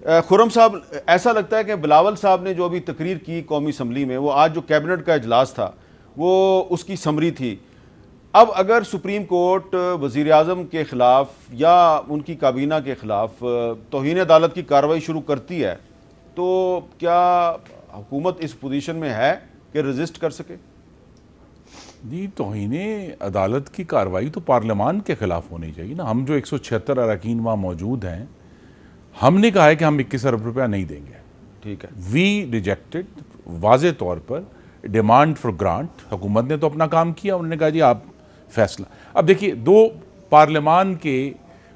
खुर्रम साहब, ऐसा लगता है कि बिलावल साहब ने जो अभी तकरीर की कौमी असम्बली में, वो आज जो कैबिनेट का इजलास था वो उसकी समरी थी। अब अगर सुप्रीम कोर्ट वज़ीर आज़म के ख़िलाफ़ या उनकी काबीना के ख़िलाफ़ तौहीन अदालत की कार्रवाई शुरू करती है तो क्या हुकूमत इस पोजीशन में है कि रजिस्ट कर सके? जी, तौहीन अदालत की कार्रवाई तो पार्लियामान के ख़िलाफ़ होनी चाहिए ना। हम जो 176 अरकान वहाँ मौजूद हैं, हमने कहा है कि हम 21 अरब रुपया नहीं देंगे। ठीक है, वी रिजेक्टेड वाज़े तौर पर डिमांड फॉर ग्रांट। हुकूमत ने तो अपना काम किया, उन्होंने कहा जी आप फैसला। अब देखिए, दो पार्लियामान के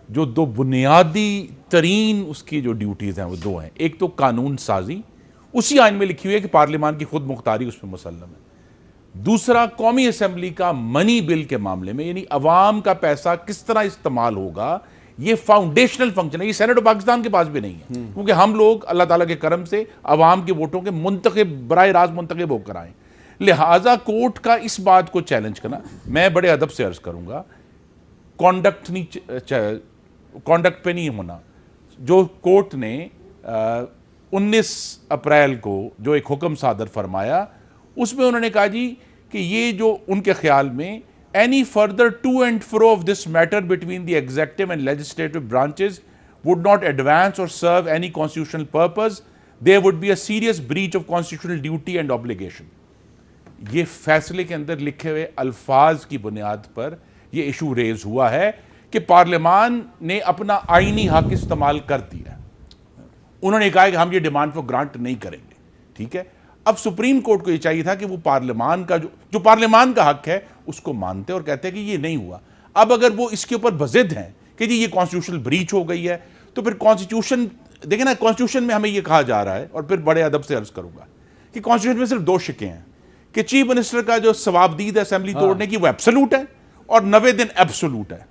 जो दो बुनियादी तरीन उसकी जो ड्यूटीज़ हैं वो दो हैं। एक तो कानून साजी, उसी आइन में लिखी हुई है कि पार्लियामान की खुद मुख्तारी उस पर मुसल्लम है। दूसरा, कौमी असम्बली का मनी बिल के मामले में, यानी अवाम का पैसा किस तरह इस्तेमाल होगा, ये फाउंडेशनल फंक्शन है। ये सेनेट ऑफ पाकिस्तान के पास भी नहीं है, क्योंकि हम लोग अल्लाह ताला के करम से अवाम के वोटों के मुंतखब, बराह रास्त मुंतखब होकर आए। लिहाजा कोर्ट का इस बात को चैलेंज करना, मैं बड़े अदब से अर्ज करूंगा, कॉन्डक्ट पे नहीं होना। जो कोर्ट ने 19 अप्रैल को जो एक हुक्म सादर फरमाया, उसमें उन्होंने कहा जी कि ये जो उनके ख्याल में any further to and fro of this matter between the executive and legislative branches would not advance और serve any constitutional purpose, there would be a serious breach of constitutional duty and obligation. ये फैसले के अंदर लिखे हुए अल्फाज की बुनियाद पर यह इशू रेज हुआ है कि पार्लियामान ने अपना आईनी हक इस्तेमाल कर दिया। उन्होंने कहा कि हम ये डिमांड फॉर ग्रांट नहीं करेंगे। ठीक है, अब सुप्रीम कोर्ट को ये चाहिए था कि वो पार्लियामान का जो पार्लियामान का हक है उसको मानते और कहते हैं कि ये नहीं हुआ। अब अगर वो इसके ऊपर बजिद हैं कि जी ये कॉन्स्टिट्यूशनल ब्रीच हो गई है, तो फिर कॉन्स्टिट्यूशन देखें ना, कॉन्स्टिट्यूशन में हमें ये कहा जा रहा है, और फिर बड़े अदब से अर्ज करूंगा कि कॉन्स्टिट्यूशन में सिर्फ दो शिकें हैं कि चीफ मिनिस्टर का जो सवाबदीद है असेंबली तोड़ने की, वो एब्सोल्यूट है, और 90 दिन एब्सोल्यूट है।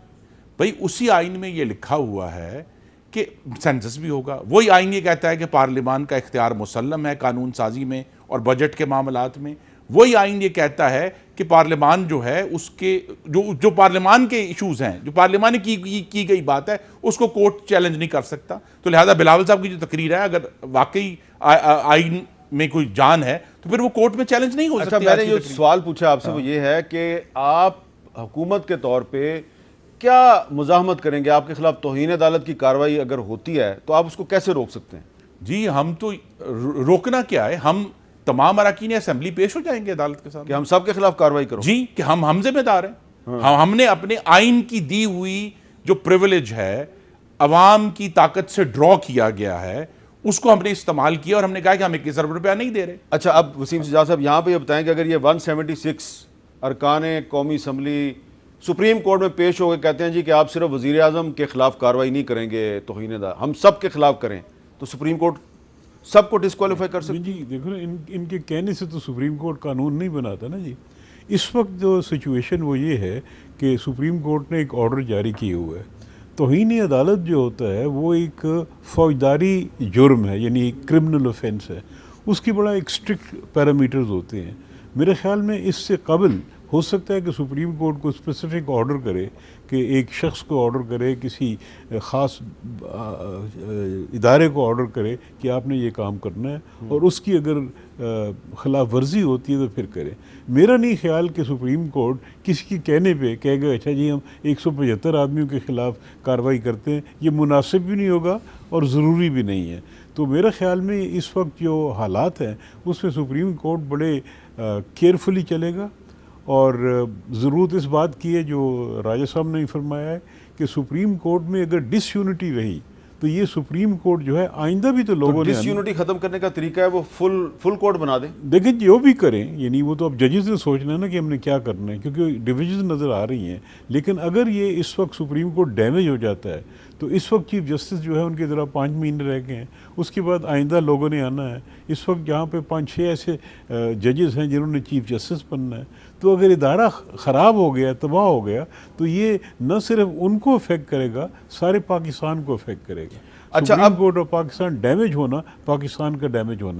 भाई उसी आइन में ये लिखा हुआ है कि सेंसस भी होगा। वही आइन ये कहता है कि पार्लियामान का इख्तियार मुसल्लम है कानून साजी में और बजट के मामलात में। वही आइन ये कहता है कि पार्लियामान जो है उसके जो पार्लियामान के इश्यूज हैं, जो पार्लियामान की गई बात है, उसको कोर्ट चैलेंज नहीं कर सकता। तो लिहाजा बिलावल साहब की जो तकरीर है, अगर वाकई आइन में कोई जान है तो फिर वो कोर्ट में चैलेंज नहीं हो सकती। मैंने जो सवाल पूछा आपसे वो ये है कि आप हुकूमत के तौर पे क्या मुजाहमत करेंगे? आपके खिलाफ तौहीन अदालत की कार्रवाई अगर होती है तो आप उसको कैसे रोक सकते हैं? जी, हम तो रोकना क्या है, हम तमाम अरकान असेंबली पेश हो जाएंगे अदालत के सामने कि हम सब के खिलाफ कार्रवाई करो। जी, कि हम जिम्मेदार हैं। हमने अपने आइन की दी हुई जो प्रिविलेज है, अवाम की ताकत से ड्रॉ किया गया है, उसको हमने इस्तेमाल किया और हमने कहा कि हम 21 अरब रुपया नहीं दे रहे। अच्छा, अब वसीम सिजाद साहब यहाँ पे ये बताएं कि अगर ये 176 अरकान कौमी असम्बली सुप्रीम कोर्ट में पेश हो गए, कहते हैं जी कि आप सिर्फ वज़ीर आज़म के खिलाफ कार्रवाई नहीं करेंगे, तौहीन अदालत हम सब के खिलाफ करें, तो सुप्रीम कोर्ट सबको डिस्क्वालीफाई कर सकते? जी देखो ना, इनके कहने से तो सुप्रीम कोर्ट कानून नहीं बनाता ना जी। इस वक्त जो सिचुएशन वो ये है कि सुप्रीम कोर्ट ने एक ऑर्डर जारी किए हुआ है। तौहीन अदालत जो होता है वो एक फौजदारी जुर्म है, यानी क्रिमिनल ऑफेंस है। उसकी बड़ा एक स्ट्रिक्ट पैरामीटर्स होते हैं। मेरे ख्याल में इससे कबल हो सकता है कि सुप्रीम कोर्ट को स्पेसिफिक ऑर्डर करे कि एक शख्स को ऑर्डर करे, किसी ख़ास इदारे को ऑर्डर करे कि आपने ये काम करना है, और उसकी अगर खिलाफ वर्जी होती है तो फिर करे। मेरा नहीं ख्याल कि सुप्रीम कोर्ट किसी के कहने पे कहेगा अच्छा जी हम 175 आदमियों के ख़िलाफ़ कार्रवाई करते हैं। ये मुनासिब भी नहीं होगा और ज़रूरी भी नहीं है। तो मेरे ख्याल में इस वक्त जो हालात हैं उसमें सुप्रीम कोर्ट बड़े केयरफुली चलेगा। और ज़रूरत इस बात की है जो राजा साहब ने फरमाया है कि सुप्रीम कोर्ट में अगर डिसयूनिटी रही तो ये सुप्रीम कोर्ट जो है आइंदा भी तो लोगों ने डिसयूनिटी खत्म करने का तरीका है वो फुल कोर्ट बना दें। देखिए जो भी करें, यानी वो तो अब जजेस ने सोचना है ना कि हमने क्या करना है, क्योंकि डिविजन नज़र आ रही हैं। लेकिन अगर ये इस वक्त सुप्रीम कोर्ट डैमेज हो जाता है तो इस वक्त चीफ जस्टिस जो है उनकी तरह 5 महीने रह गए हैं, उसके बाद आइंदा लोगों ने आना है। इस वक्त जहाँ पे 5-6 ऐसे जजेस हैं जिन्होंने चीफ जस्टिस बनना है, तो अगर इदारा ख़राब हो गया, तबाह हो गया, तो ये न सिर्फ उनको अफेक्ट करेगा, सारे पाकिस्तान को अफेक्ट करेगा। अच्छा, सुप्रीम कोर्ट और पाकिस्तान डैमेज होना, पाकिस्तान का डैमेज होना है।